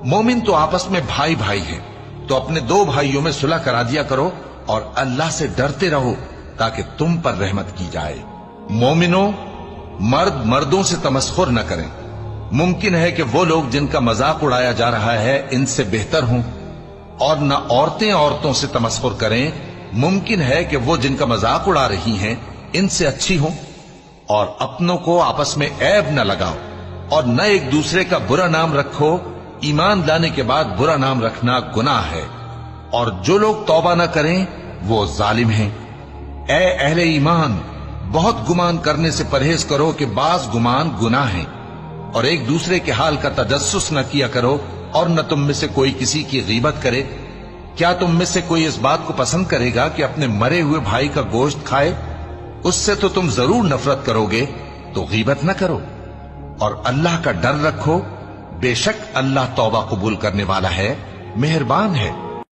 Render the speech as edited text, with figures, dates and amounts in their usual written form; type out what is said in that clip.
मोमिन तो आपस में भाई भाई हैं, तो अपने दो भाइयों में सुलह करा दिया करो और अल्लाह से डरते रहो ताकि तुम पर रहमत की जाए। मोमिनो, मर्द मर्दों से तमस्खुर न करें। मुमकिन है कि वो लोग जिनका मजाक उड़ाया जा रहा है इनसे बेहतर हों, और न औरतें औरतों से तमस्खुर करें। मुमकिन है कि वो जिनका मजाक उड़ा रही हैं इनसे अच्छी हों। और अपनों को आपस में ऐब न लगाओ और न एक दूसरे का बुरा नाम रखो। ईमान लाने के बाद बुरा नाम रखना गुनाह है, और जो लोग तौबा न करें वो जालिम हैं। ए अहले ईमान, बहुत गुमान करने से परहेज करो कि बाज गुमान गुनाह है, और एक दूसरे के हाल का तजस्सुस न किया करो, और न तुम में से कोई किसी की गीबत करे। क्या तुम में से कोई इस बात को पसंद करेगा कि अपने मरे हुए भाई का गोश्त खाए? उससे तो तुम जरूर नफरत करोगे, तो गीबत न करो और अल्लाह का डर रखो। बेशक अल्लाह तौबा कबूल करने वाला है, मेहरबान है।